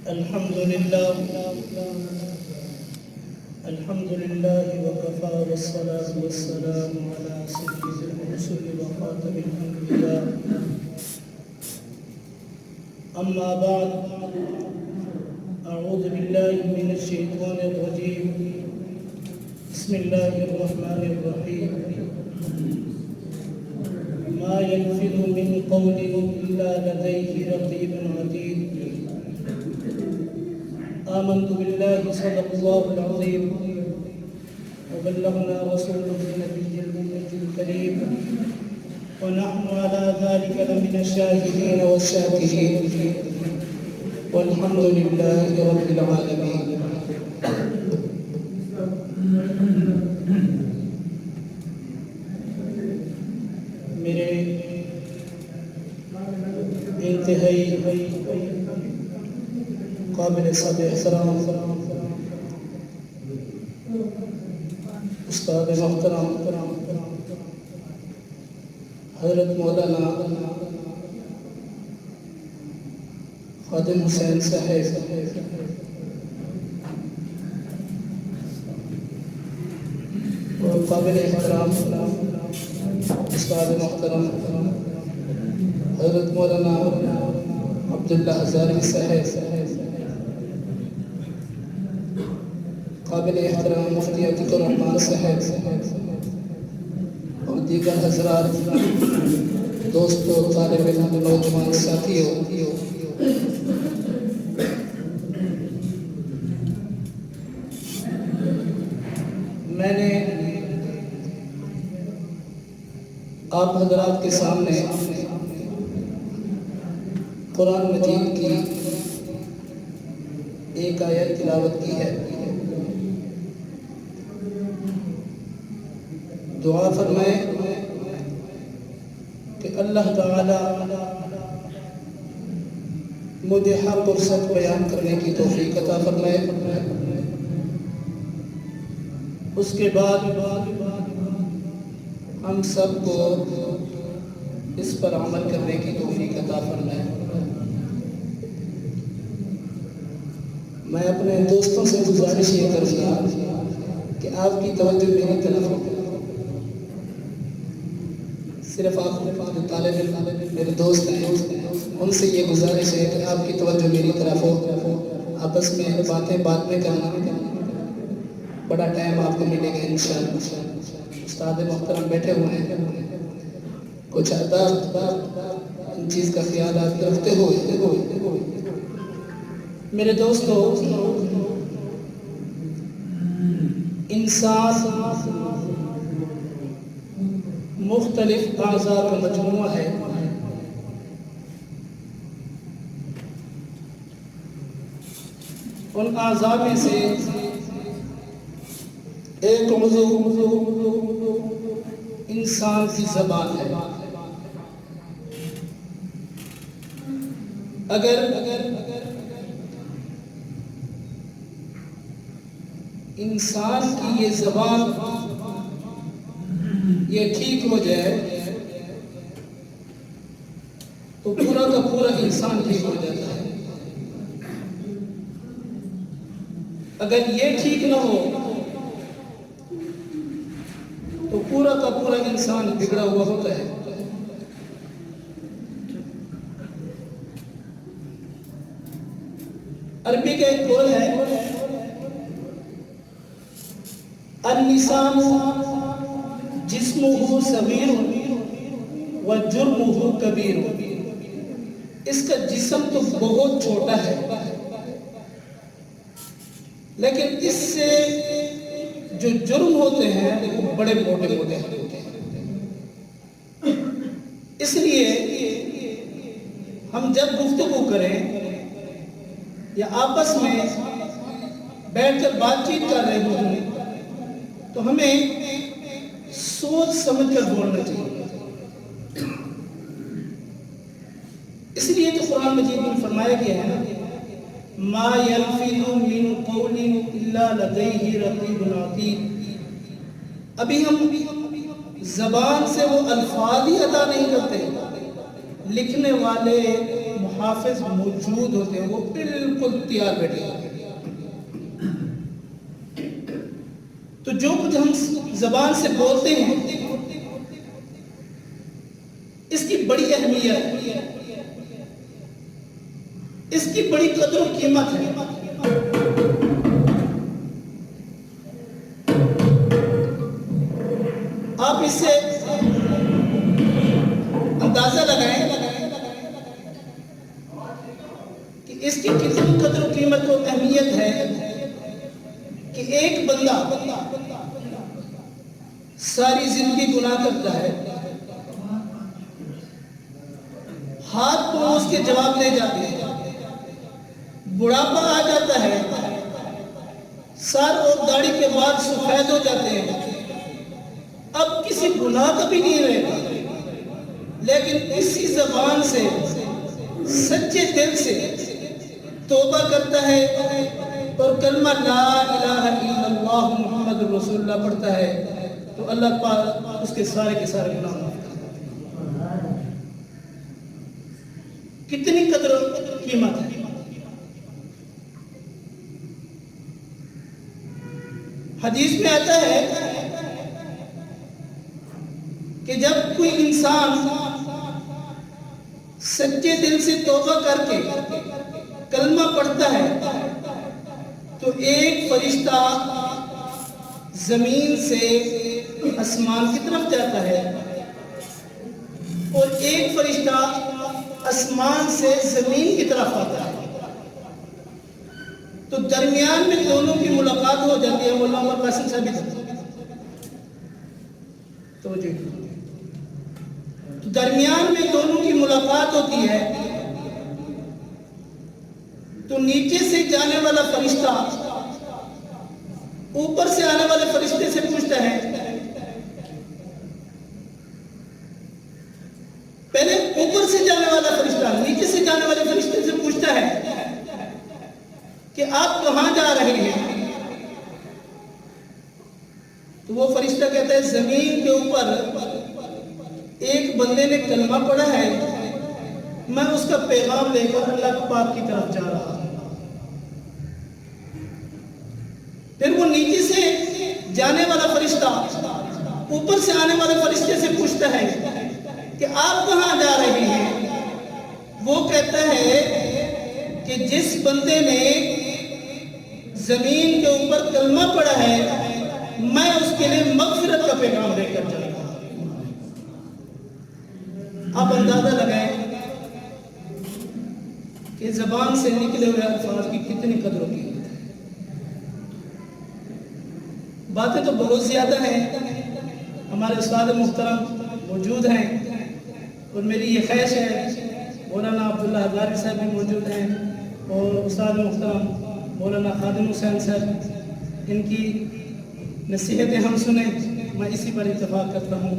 الحمد لله وكفى والصلاة والسلام على سيد الرسل وخاتم الأنبياء. أما بعد، أعوذ بالله من الشيطان الرجيم. بسم الله الرحمن الرحيم. ما يلفظ من قول إلا لديه رقيب عتيد. آمنت بالله صدق الله العظيم وبلغنا رسوله النبي الأمي الكريم ونحن على ذلك لمن الشاهدين والشاكرين والحمد لله رب العالمين. میرے انتہائی قابل صد احترام استاد محترم حضرت مولانا خادم حسین صاحب، اور قابل احترام استاد محترم حضرت مولانا عبداللہ ہزاروی صاحب، قابل احترام مفتی عتیق الرحمن صاحب اور دیگر حضرات، دوستوں، طالب علم، نوجوان ساتھیوں، میں نے آپ حضرات کے سامنے قرآن مجید کی ایک آیت تلاوت کی ہے. دعا فرمائے کہ اللہ تعالی مجھے حق اور سچ بیان کرنے کی توفیق عطا فرمائے. اس کے بعد ہم سب کو اس پر عمل کرنے کی توفیق عطا فرمائے. میں اپنے دوستوں سے گزارش یہ کروں گا کہ آپ کی توجہ میری طرف ہو. صرف آپ طالب علم میرے دوست ہیں، ان سے یہ گزارش ہے کہ آپ کی توجہ میری طرف ہو. آپس میں باتیں بعد میں کرنا، بڑا ٹائم آپ کو ملے گا انشاءاللہ. استاد محترم بیٹھے ہوئے ہیں، کچھ آداب ان چیز کا خیال آپ رکھتے ہوئے. میرے دوستو، انسان مختلف اعضاء کا مجموعہ ہے. ان اعضاء میں سے ایک عضو انسان کی زبان ہے. اگر انسان کی یہ زبان یہ ٹھیک ہو جائے تو پورا کا پورا انسان ٹھیک ہو جاتا ہے. اگر یہ ٹھیک نہ ہو تو پورا کا پورا انسان بگڑا ہوا ہوتا ہے. عربی کا ایک قول ہے، النسان جسمہ صغیر و جرمہ کبیر. اس کا جسم تو بہت چھوٹا ہے لیکن اس سے جو جرم ہوتے ہیں وہ بڑے موٹے ہوتے ہیں. اس لیے ہم جب گفتگو کریں یا آپس میں بیٹھ کر بات چیت کر رہے ہوں تو ہمیں سوچ سمجھ کر بولنا چاہیے. اس لیے تو قرآن مجید میں فرمایا گیا ہے نا، ما یلفظ من قول الا لدیہ رقیب عتید. ابھی ہم زبان سے وہ الفاظ ہی ادا نہیں کرتے، لکھنے والے حافظ موجود ہوتے ہیں وہ بالکل تیار بیٹھے ہوتے ہیں. تو جو کچھ ہم زبان سے بولتے ہیں اس کی بڑی اہمیت ہے، اس کی بڑی قدر و قیمت ہے. آپ اس سے اندازہ لگائیں کہ اس کی کتنی قدر و قیمت و اہمیت ہے کہ ایک بندہ ساری زندگی گناہ کرتا ہے، ہاتھ پاؤں اس کے جواب لے جاتے ہیں، بڑھاپا آ جاتا ہے، سر اور داڑھی کے بعد سفید ہو جاتے ہیں، اب کسی گناہ کا بھی نہیں رہتا، لیکن اسی زبان سے سچے دل سے توبہ کرتا ہے اور کلمہ لا الہ الا اللہ محمد رسول اللہ پڑھتا ہے تو اللہ پاک اس کے سارے گناہ معاف کرتا ہے. کتنی قدر و قیمت ہے. حدیث میں آتا ہے کہ جب کوئی انسان سچے دل سے توبہ کر کے کلمہ پڑھتا ہے تو ایک فرشتہ زمین سے آسمان کی طرف جاتا ہے اور ایک فرشتہ آسمان سے زمین کی طرف آتا ہے. تو درمیان میں دونوں کی ملاقات ہو جاتی ہے. مولانا عمر قاسم صاحب تو درمیان میں دونوں کی ملاقات ہوتی ہے تو نیچے سے جانے والا فرشتہ اوپر سے آنے والے فرشتے سے پوچھتا ہے، پہلے اوپر سے جانے والا فرشتہ نیچے سے جانے والے فرشتے سے پوچھتا ہے کہ آپ کہاں جا رہے ہیں؟ تو وہ فرشتہ کہتا ہے زمین کے اوپر ایک بندے نے کلمہ پڑھا ہے، میں اس کا پیغام لے کر اللہ پاک کی طرف جا رہا ہوں. پھر وہ نیچے سے جانے والا فرشتہ اوپر سے آنے والے فرشتے سے پوچھتا ہے کہ آپ کہاں جا رہے ہیں؟ وہ کہتا ہے کہ جس بندے نے زمین کے اوپر کلمہ پڑھا ہے میں اس کے لیے مغفرت کا پیغام لے کر جا رہا ہوں. آپ اندازہ لگائیں کہ زبان سے نکلے ہوئے الفاظ کی کتنی قدر ہوتی ہے. باتیں تو بہت زیادہ ہیں. ہمارے استاد محترم موجود ہیں اور میری یہ خواہش ہے مولانا عبداللہ ہزاری صاحب بھی موجود ہیں اور استاد محترم مولانا خادم حسین صاحب، ان کی نصیحتیں ہم سنیں. میں اسی پر اتفاق کرتا ہوں.